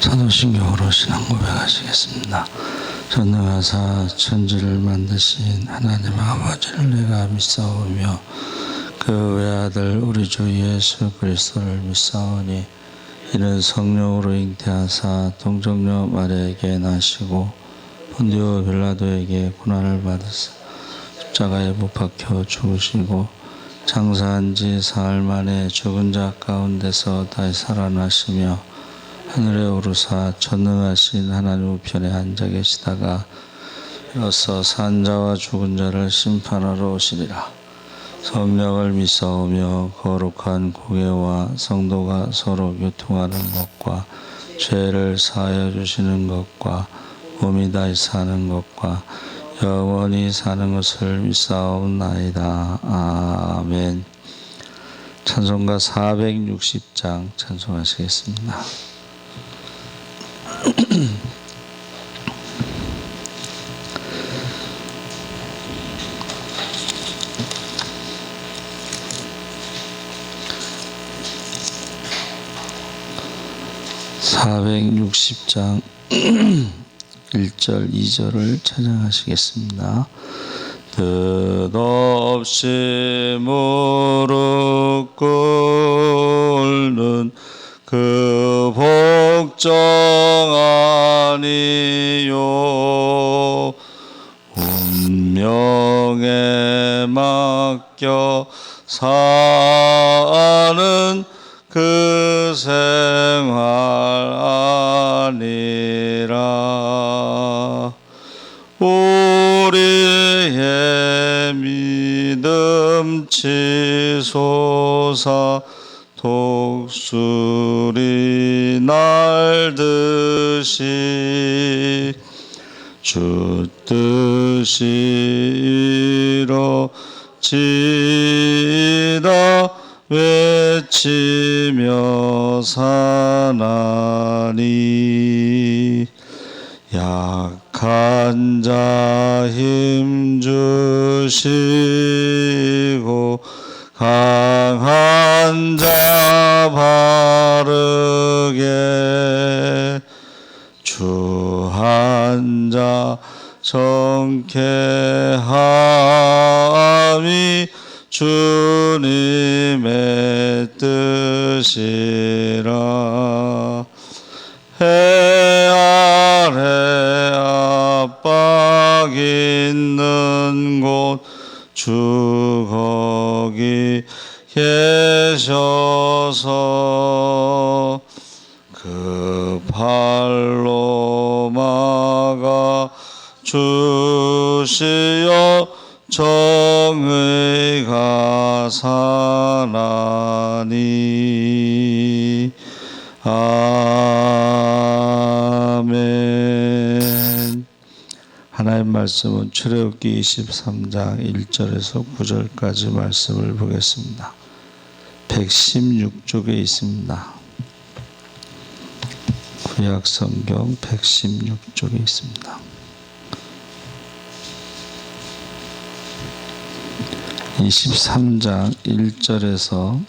사도신경으로 신앙 고백하시겠습니다. 전능하사 천지를 만드신 하나님 아버지를 내가 믿사오며 그 외아들 우리 주 예수 그리스도를 믿사오니 이는 성령으로 잉태하사 동정녀 마리아에게 나시고 본디오 빌라도에게 고난을 받으사 십자가에 못 박혀 죽으시고 장사한 지 사흘 만에 죽은 자 가운데서 다시 살아나시며 하늘에 오르사 전능하신 하나님 우편에 앉아 계시다가 이로써 산 자와 죽은 자를 심판하러 오시리라. 성령을 믿사오며 거룩한 공예와 성도가 서로 교통하는 것과 죄를 사하여 주시는 것과 몸이 다시 사는 것과 영원히 사는 것을 믿사옵나이다. 아멘. 찬송가 460장 찬송하시겠습니다. 460장 1절 2절을 찬양하시겠습니다. 뜻없이 무릎 꿇는 그 복종 아니요 운명에 맡겨 사는 그 생활 아니라 우리의 믿음 치솟아 독수리 날듯이 주 뜻이 이루어지다 외치며 사나니 약한 자 힘 주시고 강한 자 바르게 주한 자 정케함이 주님의 뜻이라. 해 아래 압박 있는 곳 주 거기 계셔서 그 발로 막아 주시어 정의가 사나니. 아멘. 하나님 말씀은 출애굽기 23장 1절에서 9절까지 말씀을 보겠습니다. 116쪽에 있습니다. 구약 성경 116쪽에 있습니다. 23장 1절에서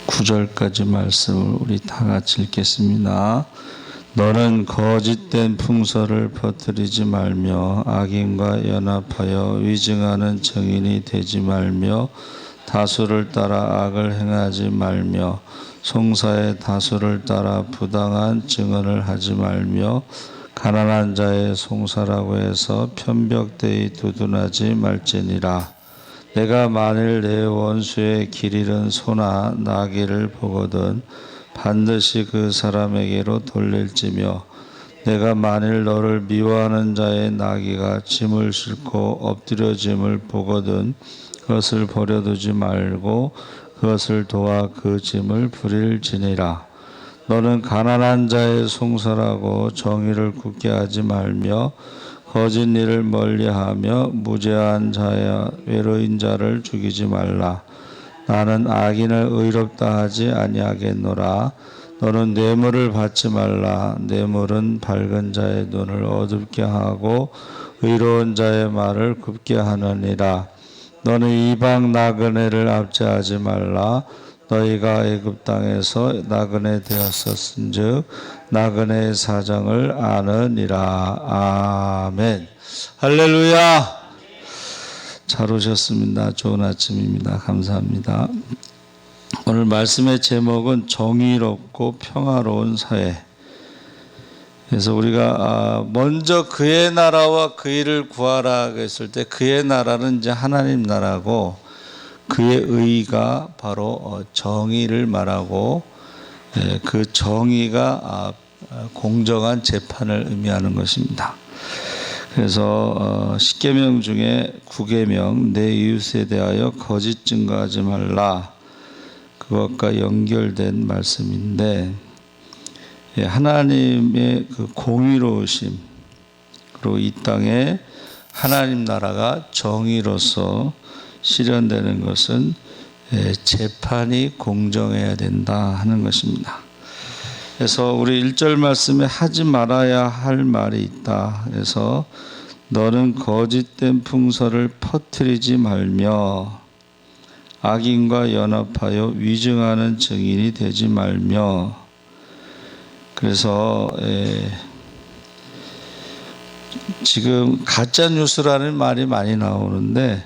9절까지 말씀을 우리 다 같이 읽겠습니다. 너는 거짓된 풍설을 퍼뜨리지 말며 악인과 연합하여 위증하는 증인이 되지 말며 다수를 따라 악을 행하지 말며 송사의 다수를 따라 부당한 증언을 하지 말며 가난한 자의 송사라고 해서 편벽되이 두둔하지 말지니라. 내가 만일 내 원수의 길 잃은 소나 나귀를 보거든 반드시 그 사람에게로 돌릴지며 내가 만일 너를 미워하는 자의 나귀가 짐을 싣고 엎드려짐을 보거든 그것을 버려두지 말고 그것을 도와 그 짐을 부릴지니라. 너는 가난한 자의 송사라고 정의를 굳게 하지 말며 거짓 일을 멀리하며 무죄한 자야 외로인 자를 죽이지 말라. 나는 악인을 의롭다 하지 아니하겠노라. 너는 뇌물을 받지 말라. 뇌물은 밝은 자의 눈을 어둡게 하고 의로운 자의 말을 굽게 하느니라. 너는 이방 나그네를 압제하지 말라. 너희가 애굽 땅에서 나그네 되었었은즉 나그네의 사정을 아느니라. 아멘. 할렐루야. 잘 오셨습니다. 좋은 아침입니다. 감사합니다. 오늘 말씀의 제목은 정의롭고 평화로운 사회. 그래서 우리가 먼저 그의 나라와 그 일을 구하라 했을 때 그의 나라는 이제 하나님 나라고 그의 의가 바로 정의를 말하고 그 정의가 공정한 재판을 의미하는 것입니다. 그래서 10계명 중에 9계명 내 이웃에 대하여 거짓 증거하지 말라, 그것과 연결된 말씀인데 하나님의 그 공의로우심, 그리고 이 땅에 하나님 나라가 정의로서 실현되는 것은 재판이 공정해야 된다 하는 것입니다. 그래서 우리 1절 말씀에 하지 말아야 할 말이 있다. 그래서 너는 거짓된 풍설을 퍼뜨리지 말며 악인과 연합하여 위증하는 증인이 되지 말며. 그래서 지금 가짜 뉴스라는 말이 많이 나오는데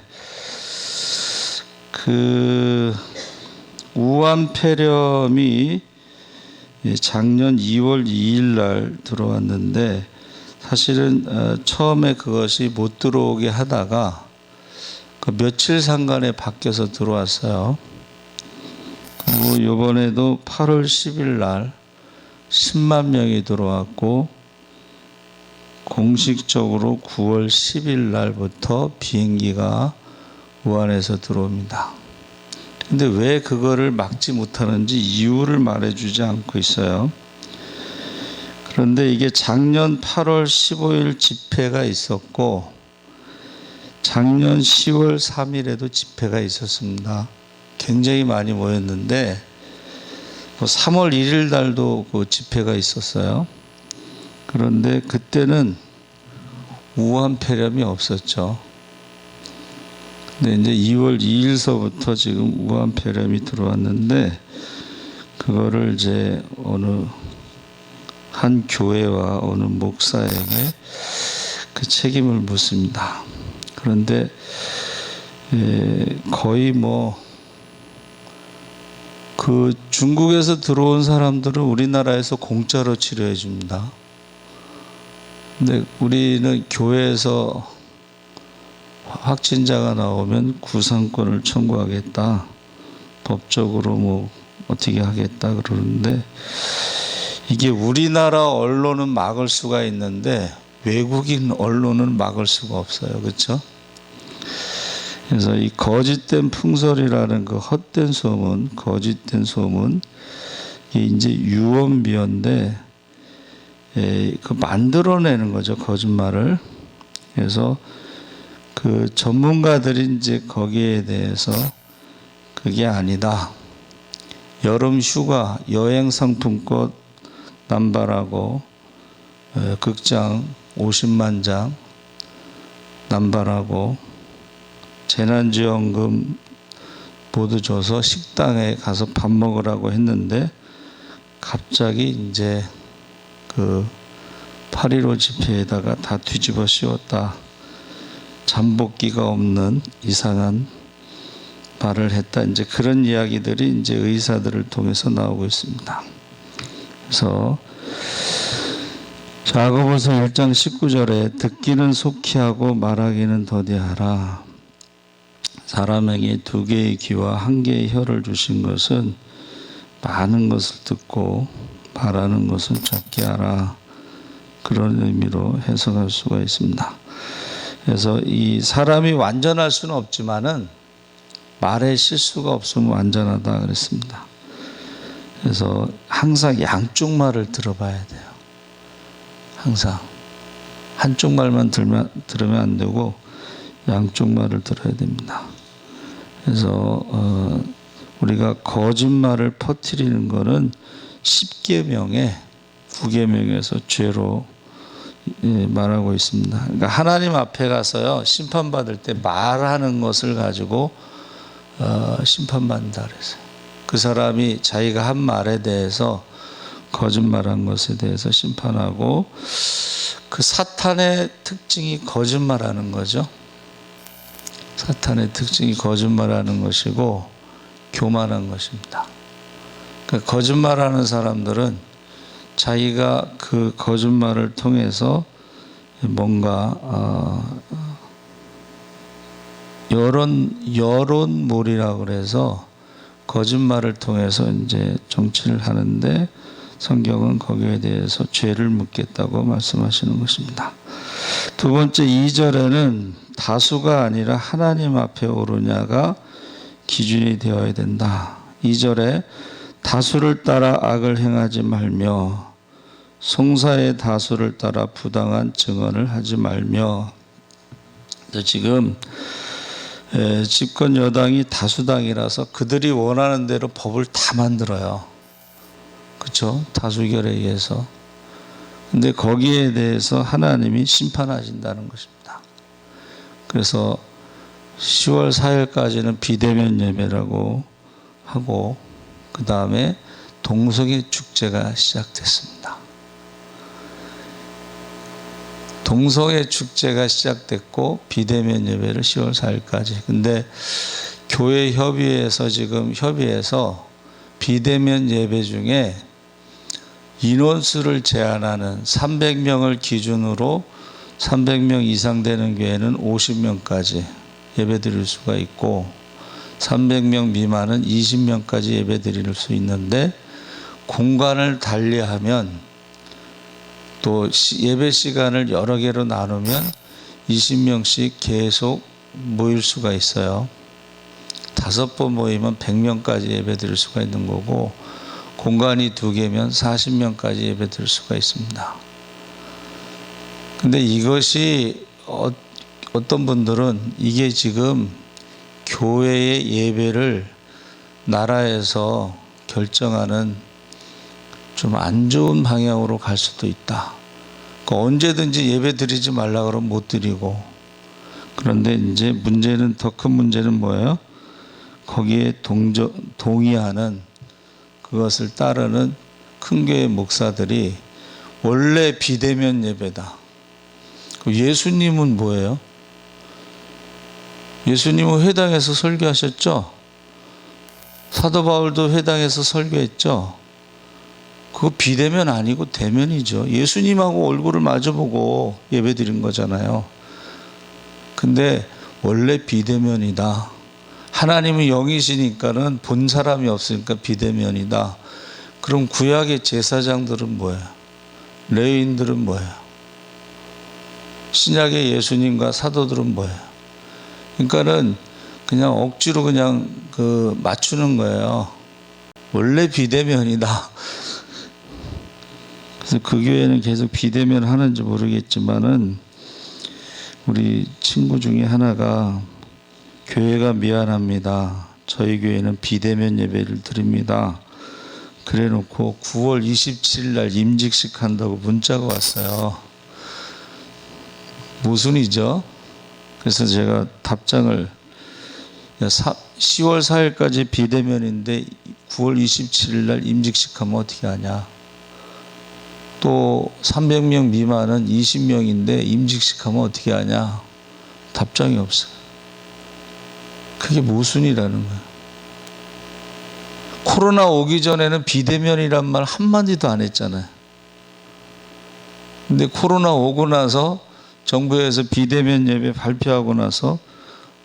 그 우한 폐렴이 작년 2월 2일 날 들어왔는데 사실은 처음에 그것이 못 들어오게 하다가 그 며칠 상간에 바뀌어서 들어왔어요. 그리고 이번에도 8월 10일 날 10만 명이 들어왔고 공식적으로 9월 10일 날부터 비행기가 우한에서 들어옵니다. 근데 왜 그거를 막지 못하는지 이유를 말해주지 않고 있어요. 그런데 이게 작년 8월 15일 집회가 있었고 작년 10월 3일에도 집회가 있었습니다. 굉장히 많이 모였는데 3월 1일 날도 그 집회가 있었어요. 그런데 그때는 우한 폐렴이 없었죠. 근데 이제 2월 2일서부터 지금 우한 폐렴이 들어왔는데 그거를 이제 어느 한 교회와 어느 목사에게 그 책임을 묻습니다. 그런데 거의 그 중국에서 들어온 사람들은 우리나라에서 공짜로 치료해 줍니다. 근데 우리는 교회에서 확진자가 나오면 구상권을 청구하겠다, 법적으로 어떻게 하겠다 그러는데 이게 우리나라 언론은 막을 수가 있는데 외국인 언론은 막을 수가 없어요. 그렇죠? 그래서 이 거짓된 풍설이라는 그 헛된 소문, 거짓된 소문, 이게 이제 유언비어인데 그 만들어내는 거죠, 거짓말을. 그래서 그 전문가들이 이제 거기에 대해서 그게 아니다, 여름 휴가, 여행 상품권 남발하고 극장 50만 장 남발하고 재난지원금 모두 줘서 식당에 가서 밥 먹으라고 했는데 갑자기 이제 그 8.15 집회에다가 다 뒤집어 씌웠다, 잠복기가 없는 이상한 말을 했다, 이제 그런 이야기들이 이제 의사들을 통해서 나오고 있습니다. 그래서 야고보서 1장 19절에 듣기는 속히 하고 말하기는 더디하라. 사람에게 2개의 귀와 1개의 혀를 주신 것은 많은 것을 듣고 말하는 것은 적게 하라. 그런 의미로 해석할 수가 있습니다. 그래서 이 사람이 완전할 수는 없지만은 말에 실수가 없으면 완전하다 그랬습니다. 그래서 항상 양쪽 말을 들어봐야 돼요. 항상 한쪽 말만 들으면 안 되고 양쪽 말을 들어야 됩니다. 그래서 우리가 거짓말을 퍼뜨리는 것은 10계명에 9계명에서 죄로 말하고 있습니다. 그러니까 하나님 앞에 가서요, 심판받을 때 말하는 것을 가지고 심판받는다 그랬어요. 그 사람이 자기가 한 말에 대해서 거짓말한 것에 대해서 심판하고, 그 사탄의 특징이 거짓말하는 거죠. 사탄의 특징이 거짓말하는 것이고 교만한 것입니다. 그러니까 거짓말하는 사람들은 자기가 그 거짓말을 통해서 뭔가 여론몰이라고 그래서 거짓말을 통해서 이제 정치를 하는데, 성경은 거기에 대해서 죄를 묻겠다고 말씀하시는 것입니다. 두 번째 2절에는 다수가 아니라 하나님 앞에 오르냐가 기준이 되어야 된다. 2절에 다수를 따라 악을 행하지 말며 송사의 다수를 따라 부당한 증언을 하지 말며. 지금 집권 여당이 다수당이라서 그들이 원하는 대로 법을 다 만들어요. 그렇죠? 다수결에 의해서. 근데 거기에 대해서 하나님이 심판하신다는 것입니다. 그래서 10월 4일까지는 비대면 예배라고 하고, 그 다음에 동성애 축제가 시작됐습니다. 동성애 축제가 시작됐고 비대면 예배를 10월 4일까지. 근데 교회 협의회에서 지금 협의해서 비대면 예배 중에 인원수를 제한하는 300명을 기준으로 300명 이상 되는 교회는 50명까지 예배 드릴 수가 있고, 300명 미만은 20명까지 예배 드릴 수 있는데, 공간을 달리하면 또 예배 시간을 여러 개로 나누면 20명씩 계속 모일 수가 있어요. 5번 모이면 100명까지 예배 드릴 수가 있는 거고, 공간이 2개면 40명까지 예배 드릴 수가 있습니다. 근데 이것이 어떤 분들은 이게 지금 교회의 예배를 나라에서 결정하는 좀 안 좋은 방향으로 갈 수도 있다. 그러니까 언제든지 예배 드리지 말라 그러면 못 드리고. 그런데 이제 문제는, 더 큰 문제는 뭐예요? 거기에 동의하는, 그것을 따르는 큰 교회 목사들이 원래 비대면 예배다. 예수님은 뭐예요? 예수님은 회당에서 설교하셨죠? 사도 바울도 회당에서 설교했죠? 그거 비대면 아니고 대면이죠. 예수님하고 얼굴을 마주보고 예배 드린 거잖아요. 근데 원래 비대면이다. 하나님은 영이시니까는 본 사람이 없으니까 비대면이다. 그럼 구약의 제사장들은 뭐예요? 레위인들은 뭐예요? 신약의 예수님과 사도들은 뭐예요? 그러니까는 그냥 억지로 그냥 맞추는 거예요. 원래 비대면이다. 그래서 그 교회는 계속 비대면 하는지 모르겠지만은, 우리 친구 중에 하나가 교회가 미안합니다. 저희 교회는 비대면 예배를 드립니다. 그래 놓고 9월 27일 날 임직식 한다고 문자가 왔어요. 모순이죠. 그래서 제가 답장을, 10월 4일까지 비대면인데 9월 27일 날 임직식 하면 어떻게 하냐. 또 300명 미만은 20명인데 임직식 하면 어떻게 하냐. 답장이 없어요. 그게 모순이라는 거예요. 코로나 오기 전에는 비대면이란 말 한마디도 안 했잖아요. 근데 코로나 오고 나서 정부에서 비대면 예배 발표하고 나서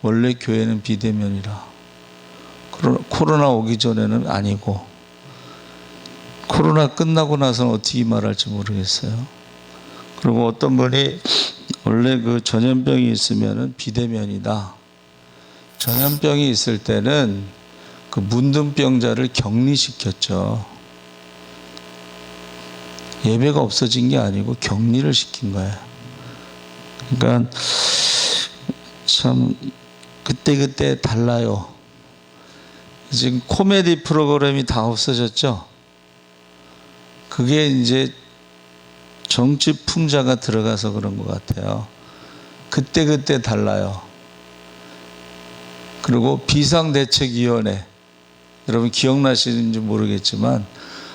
원래 교회는 비대면이라. 코로나 오기 전에는 아니고, 코로나 끝나고 나서는 어떻게 말할지 모르겠어요. 그리고 어떤 분이 원래 그 전염병이 있으면은 비대면이다. 전염병이 있을 때는 그 문둥병자를 격리시켰죠. 예배가 없어진 게 아니고 격리를 시킨 거예요. 그러니까 참 그때 달라요. 지금 코미디 프로그램이 다 없어졌죠. 그게 이제 정치 풍자가 들어가서 그런 것 같아요. 그때 달라요. 그리고 비상대책위원회, 여러분 기억나시는지 모르겠지만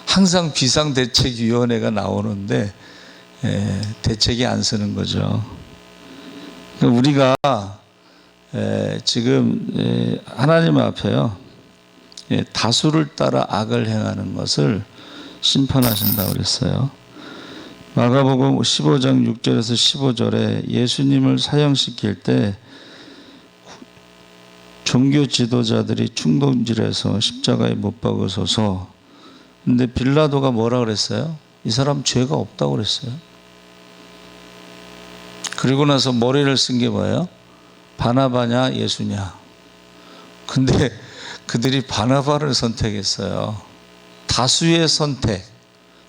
항상 비상대책위원회가 나오는데 대책이 안 쓰는 거죠. 그러니까 우리가 지금 하나님 앞에요, 다수를 따라 악을 행하는 것을 심판하신다고 그랬어요. 마가복음 15장 6절에서 15절에 예수님을 사형시킬 때 종교 지도자들이 충동질해서 십자가에 못 박으소서. 근데 빌라도가 뭐라 그랬어요? 이 사람 죄가 없다고 그랬어요. 그리고 나서 머리를 쓴 게 뭐예요? 바나바냐 예수냐. 근데 그들이 바나바를 선택했어요. 다수의 선택.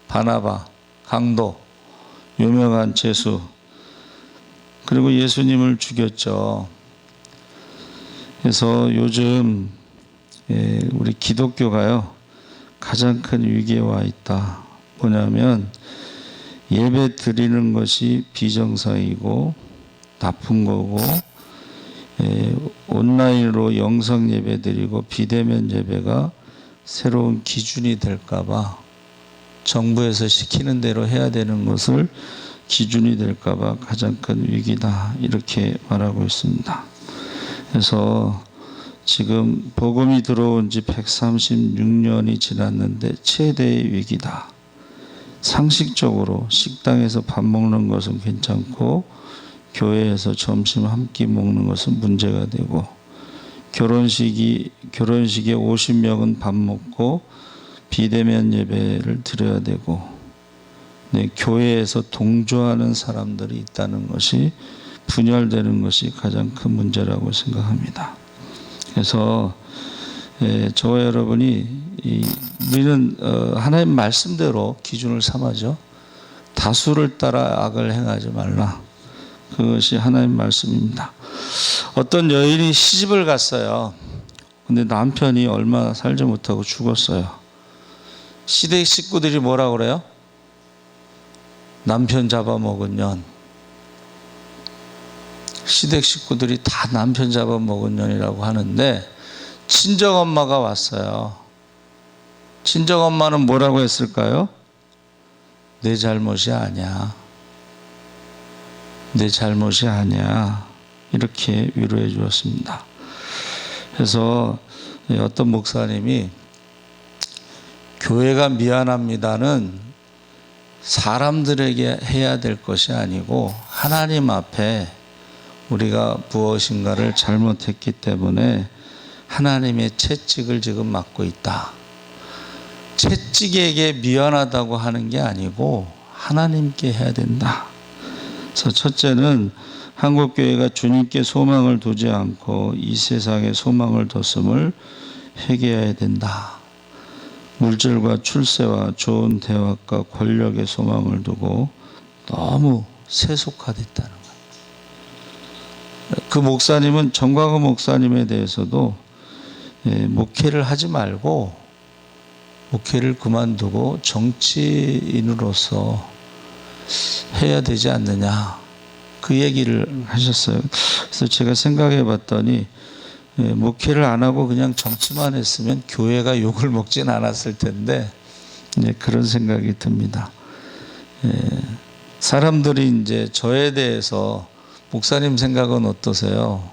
바나바, 강도, 유명한 죄수. 그리고 예수님을 죽였죠. 그래서 요즘 우리 기독교가요, 가장 큰 위기에 와 있다. 뭐냐면 예배 드리는 것이 비정상이고 나쁜 거고, 온라인으로 영상 예배 드리고 비대면 예배가 새로운 기준이 될까봐, 정부에서 시키는 대로 해야 되는 것을 기준이 될까봐 가장 큰 위기다, 이렇게 말하고 있습니다. 그래서 지금 복음이 들어온 지 136년이 지났는데 최대의 위기다. 상식적으로 식당에서 밥 먹는 것은 괜찮고 교회에서 점심 한 끼 먹는 것은 문제가 되고, 결혼식에 50명은 밥 먹고 비대면 예배를 드려야 되고, 교회에서 동조하는 사람들이 있다는 것이, 분열되는 것이 가장 큰 문제라고 생각합니다. 그래서 저와 여러분이 우리는 하나님 말씀대로 기준을 삼아죠. 다수를 따라 악을 행하지 말라. 그것이 하나님 말씀입니다. 어떤 여인이 시집을 갔어요. 근데 남편이 얼마 살지 못하고 죽었어요. 시댁 식구들이 뭐라 그래요? 남편 잡아먹은 년. 시댁 식구들이 다 남편 잡아먹은 년이라고 하는데, 친정엄마가 왔어요. 친정엄마는 뭐라고 했을까요? 내 잘못이 아니야. 내 잘못이 아니야. 이렇게 위로해 주었습니다. 그래서 어떤 목사님이 교회가 미안합니다는 사람들에게 해야 될 것이 아니고 하나님 앞에 우리가 무엇인가를 잘못했기 때문에 하나님의 채찍을 지금 맡고 있다. 채찍에게 미안하다고 하는 게 아니고 하나님께 해야 된다. 그래서 첫째는 한국교회가 주님께 소망을 두지 않고 이 세상에 소망을 뒀음을 회개해야 된다. 물질과 출세와 좋은 대학과 권력에 소망을 두고 너무 세속화됐다는 거예요. 그 목사님은, 정광훈 목사님에 대해서도 목회를 하지 말고 목회를 그만두고 정치인으로서 해야 되지 않느냐, 그 얘기를 하셨어요. 그래서 제가 생각해 봤더니 목회를 안 하고 그냥 정치만 했으면 교회가 욕을 먹진 않았을 텐데, 그런 생각이 듭니다. 사람들이 이제 저에 대해서 목사님 생각은 어떠세요?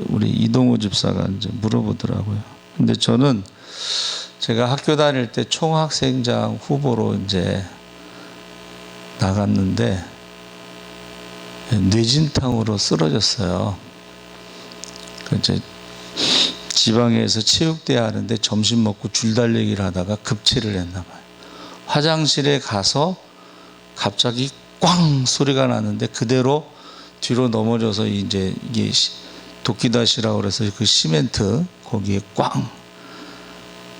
우리 이동우 집사가 이제 물어보더라고요. 근데 저는 제가 학교 다닐 때 총학생장 후보로 이제 나갔는데 뇌진탕으로 쓰러졌어요. 이제 지방에서 체육대회 하는데 점심 먹고 줄달리기를 하다가 급체를 했나 봐요. 화장실에 가서 갑자기 꽝 소리가 나는데 그대로 뒤로 넘어져서 이제 이게 도끼다시라고 그래서 그 시멘트 거기에 꽝.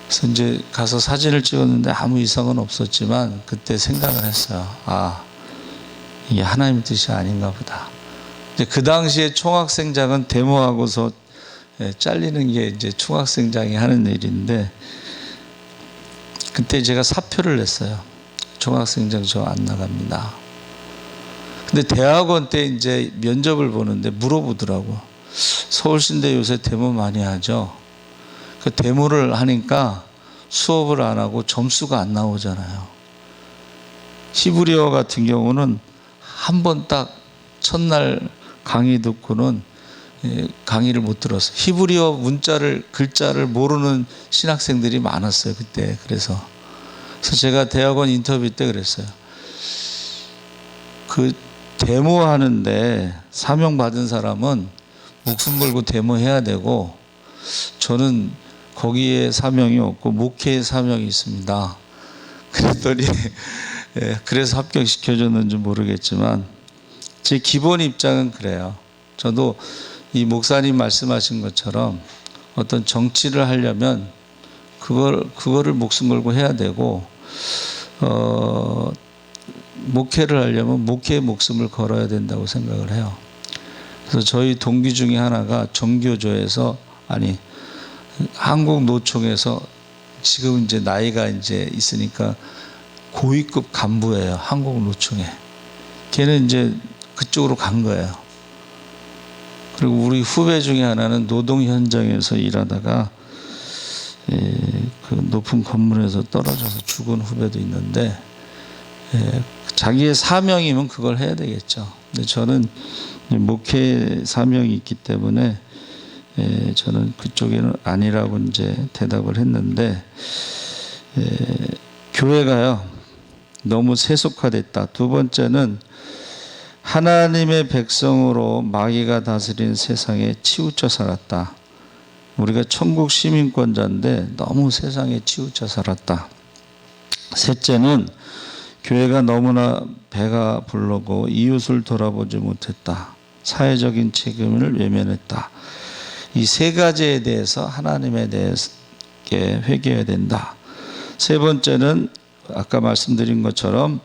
그래서 이제 가서 사진을 찍었는데 아무 이상은 없었지만 그때 생각을 했어요. 아, 이게 하나님 뜻이 아닌가 보다. 이제 그 당시에 총학생장은 데모하고서 잘리는 게 이제 총학생장이 하는 일인데, 그때 제가 사표를 냈어요. 총학생장 저 안 나갑니다. 근데 대학원 때 이제 면접을 보는데 물어보더라고. 서울신대 요새 데모 많이 하죠. 그 데모를 하니까 수업을 안 하고 점수가 안 나오잖아요. 히브리어 같은 경우는 한 번 딱 첫날 강의 듣고는 강의를 못 들었어요. 히브리어 글자를 모르는 신학생들이 많았어요, 그때. 그래서 제가 대학원 인터뷰 때 그랬어요. 그 데모하는데 사명 받은 사람은 목숨 걸고 데모해야 되고, 저는 거기에 사명이 없고 목회의 사명이 있습니다. 그랬더니 그래서 합격시켜줬는지 모르겠지만 제 기본 입장은 그래요. 저도 이 목사님 말씀하신 것처럼 어떤 정치를 하려면 그거를 목숨 걸고 해야 되고, 목회를 하려면 목회의 목숨을 걸어야 된다고 생각을 해요. 그래서 저희 동기 중에 하나가 정교조에서, 아니 한국노총에서 지금 이제 나이가 이제 있으니까 고위급 간부예요. 한국노총에. 걔는 이제 그쪽으로 간 거예요. 그리고 우리 후배 중에 하나는 노동 현장에서 일하다가 그 높은 건물에서 떨어져서 죽은 후배도 있는데, 자기의 사명이면 그걸 해야 되겠죠. 근데 저는 목회 사명이 있기 때문에 저는 그쪽에는 아니라고 이제 대답을 했는데, 교회가요 너무 세속화됐다. 두 번째는 하나님의 백성으로 마귀가 다스린 세상에 치우쳐 살았다. 우리가 천국 시민권자인데 너무 세상에 치우쳐 살았다. 셋째는 교회가 너무나 배가 불르고 이웃을 돌아보지 못했다. 사회적인 책임을 외면했다. 이 세 가지에 대해서 하나님에 대해서 회개해야 된다. 세 번째는 아까 말씀드린 것처럼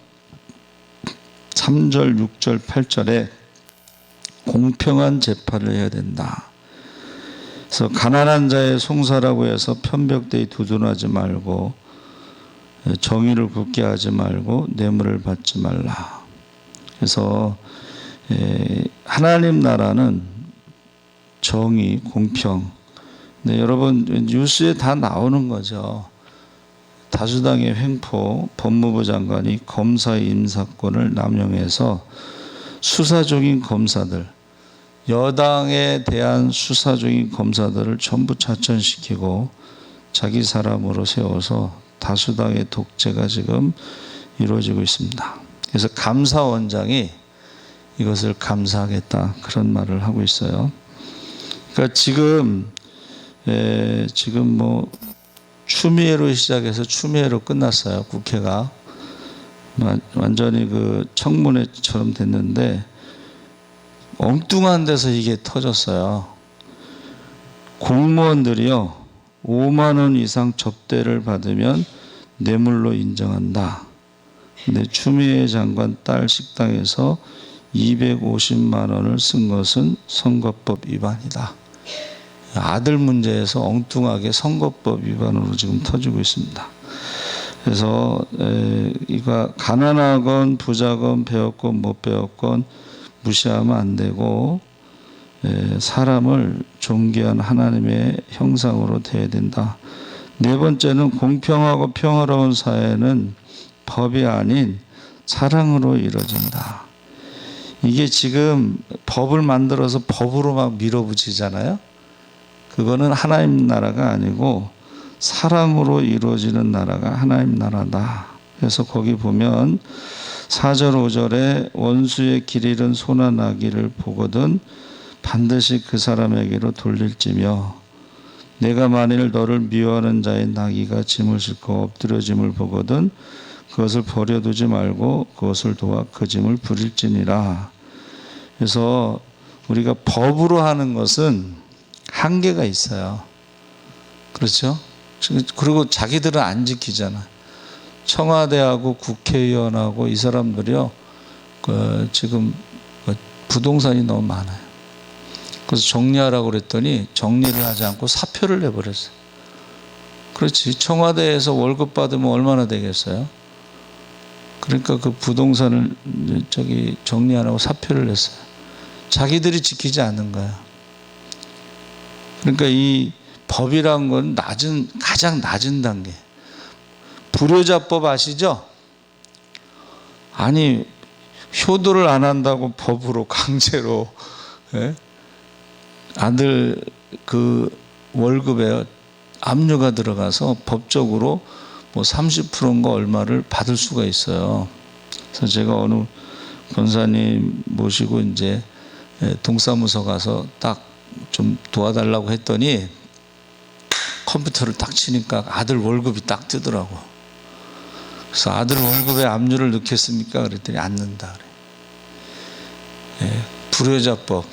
3절, 6절, 8절에 공평한 재판을 해야 된다. 그래서 가난한 자의 송사라고 해서 편벽대에 두둔하지 말고, 정의를 굳게 하지 말고 뇌물을 받지 말라. 그래서 하나님 나라는 정의, 공평. 네, 여러분 뉴스에 다 나오는 거죠. 다수당의 횡포, 법무부 장관이 검사의 인사권을 남용해서 수사 중인 검사들, 여당에 대한 수사 중인 검사들을 전부 차천시키고 자기 사람으로 세워서 다수당의 독재가 지금 이루어지고 있습니다. 그래서 감사원장이 이것을 감사하겠다, 그런 말을 하고 있어요. 그러니까 지금 뭐 추미애로 시작해서 추미애로 끝났어요. 국회가 완전히 그 청문회처럼 됐는데 엉뚱한 데서 이게 터졌어요. 공무원들이요 5만 원 이상 접대를 받으면 뇌물로 인정한다. 근데 추미애 장관 딸 식당에서 250만 원을 쓴 것은 선거법 위반이다. 아들 문제에서 엉뚱하게 선거법 위반으로 지금 터지고 있습니다. 그래서 이거 가난하건 부자건 배웠건 못 배웠건 무시하면 안 되고, 사람을 존귀한 하나님의 형상으로 대해야 된다. 네 번째는 공평하고 평화로운 사회는 법이 아닌 사랑으로 이루어진다. 이게 지금 법을 만들어서 법으로 막 밀어붙이잖아요. 그거는 하나님 나라가 아니고 사랑으로 이루어지는 나라가 하나님 나라다. 그래서 거기 보면 4절 5절에 원수의 길 잃은 소나 나귀를 보거든 반드시 그 사람에게로 돌릴지며, 내가 만일 너를 미워하는 자의 나귀가 짐을 싣고 엎드려짐을 보거든 그것을 버려두지 말고 그것을 도와 그 짐을 부릴지니라. 그래서 우리가 법으로 하는 것은 한계가 있어요. 그렇죠? 그리고 자기들은 안 지키잖아. 청와대하고 국회의원하고 이 사람들이요, 지금 부동산이 너무 많아요. 그래서 정리하라고 그랬더니 정리를 하지 않고 사표를 내버렸어요. 그렇지. 청와대에서 월급 받으면 얼마나 되겠어요? 그러니까 그 부동산을 정리 안 하고 사표를 냈어요. 자기들이 지키지 않는 거야. 그러니까 이 법이란 건 가장 낮은 단계. 불효자법 아시죠? 아니, 효도를 안 한다고 법으로 강제로, 예? 아들 그 월급에 압류가 들어가서 법적으로 뭐 30%인가 얼마를 받을 수가 있어요. 그래서 제가 어느 권사님 모시고 이제 동사무소 가서 딱 좀 도와달라고 했더니 컴퓨터를 딱 치니까 아들 월급이 딱 뜨더라고. 그래서 아들 월급에 압류를 넣겠습니까? 그랬더니 안 넣는다 그래. 불효자법.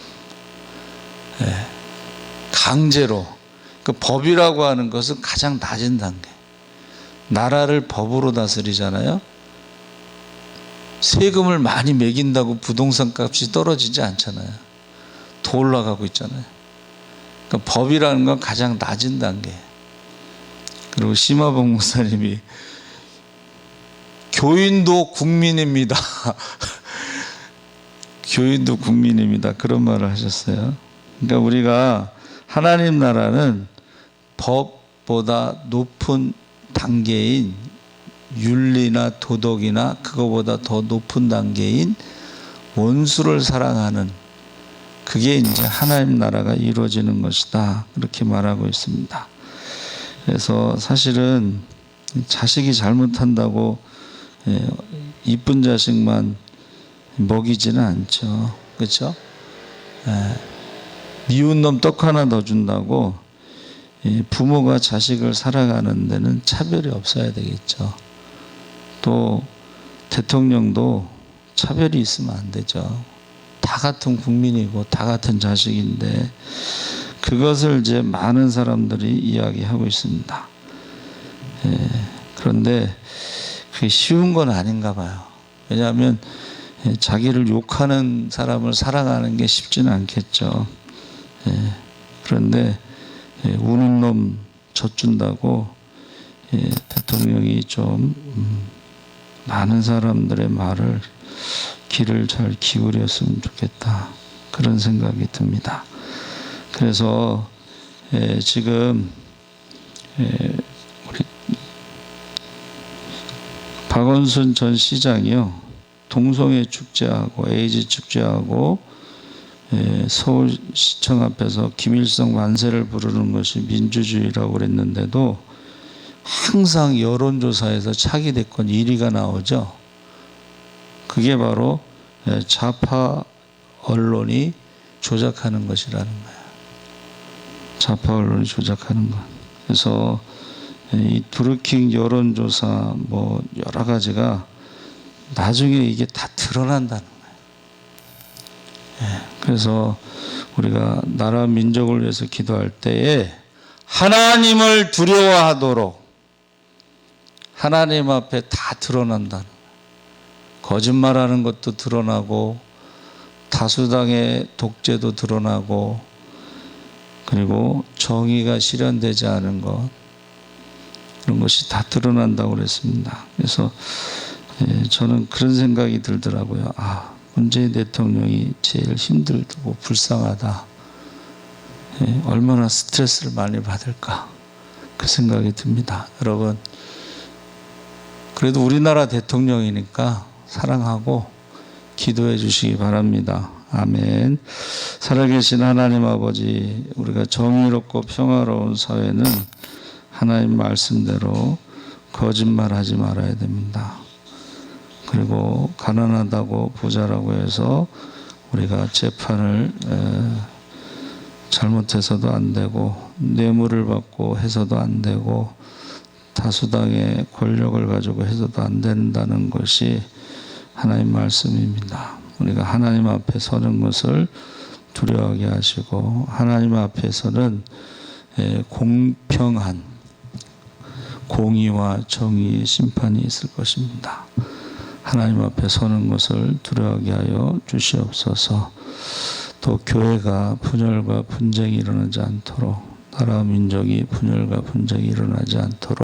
강제로. 그 법이라고 하는 것은 가장 낮은 단계. 나라를 법으로 다스리잖아요. 세금을 많이 매긴다고 부동산 값이 떨어지지 않잖아요. 더 올라가고 있잖아요. 그러니까 법이라는 건 가장 낮은 단계. 그리고 심화봉 목사님이 교인도 국민입니다. 교인도 국민입니다. 그런 말을 하셨어요. 그러니까 우리가 하나님 나라는 법보다 높은 단계인 윤리나 도덕이나 그거보다 더 높은 단계인 원수를 사랑하는 그게 이제 하나님 나라가 이루어지는 것이다. 그렇게 말하고 있습니다. 그래서 사실은 자식이 잘못한다고 이쁜 자식만 먹이지는 않죠. 그렇죠? 미운 놈 떡 하나 더 준다고 부모가 자식을 살아가는 데는 차별이 없어야 되겠죠. 또 대통령도 차별이 있으면 안 되죠. 다 같은 국민이고 다 같은 자식인데 그것을 이제 많은 사람들이 이야기하고 있습니다. 그런데 그게 쉬운 건 아닌가 봐요. 왜냐하면 자기를 욕하는 사람을 사랑하는 게 쉽지는 않겠죠. 그런데 우는 놈 젖준다고 대통령이 좀 많은 사람들의 말을 귀를 잘 기울였으면 좋겠다. 그런 생각이 듭니다. 그래서 지금 우리 박원순 전 시장이요. 동성애 축제하고 에이즈 축제하고 서울시청 앞에서 김일성 만세를 부르는 것이 민주주의라고 그랬는데도 항상 여론조사에서 차기 대권 1위가 나오죠. 그게 바로 좌파 언론이 조작하는 것이라는 거예요. 좌파 언론이 조작하는 것. 그래서 이 드루킹 여론조사 뭐 여러 가지가 나중에 이게 다 드러난다는 거예요. 그래서 우리가 나라 민족을 위해서 기도할 때에 하나님을 두려워하도록 하나님 앞에 다 드러난다는 거예요. 거짓말하는 것도 드러나고 다수당의 독재도 드러나고 그리고 정의가 실현되지 않은 것 그런 것이 다 드러난다고 그랬습니다. 그래서 저는 그런 생각이 들더라고요. 문재인 대통령이 제일 힘들고 불쌍하다. 얼마나 스트레스를 많이 받을까 그 생각이 듭니다. 여러분 그래도 우리나라 대통령이니까 사랑하고 기도해 주시기 바랍니다. 아멘. 살아계신 하나님 아버지, 우리가 정의롭고 평화로운 사회는 하나님 말씀대로 거짓말하지 말아야 됩니다. 그리고 가난하다고 부자라고 해서 우리가 재판을 잘못해서도 안 되고 뇌물을 받고 해서도 안 되고 다수당의 권력을 가지고 해서도 안 된다는 것이 하나님 말씀입니다. 우리가 하나님 앞에 서는 것을 두려워하게 하시고 하나님 앞에서는 공평한 공의와 정의의 심판이 있을 것입니다. 하나님 앞에 서는 것을 두려워하게 하여 주시옵소서. 또 교회가 분열과 분쟁이 일어나지 않도록 나라 민족이 분열과 분쟁이 일어나지 않도록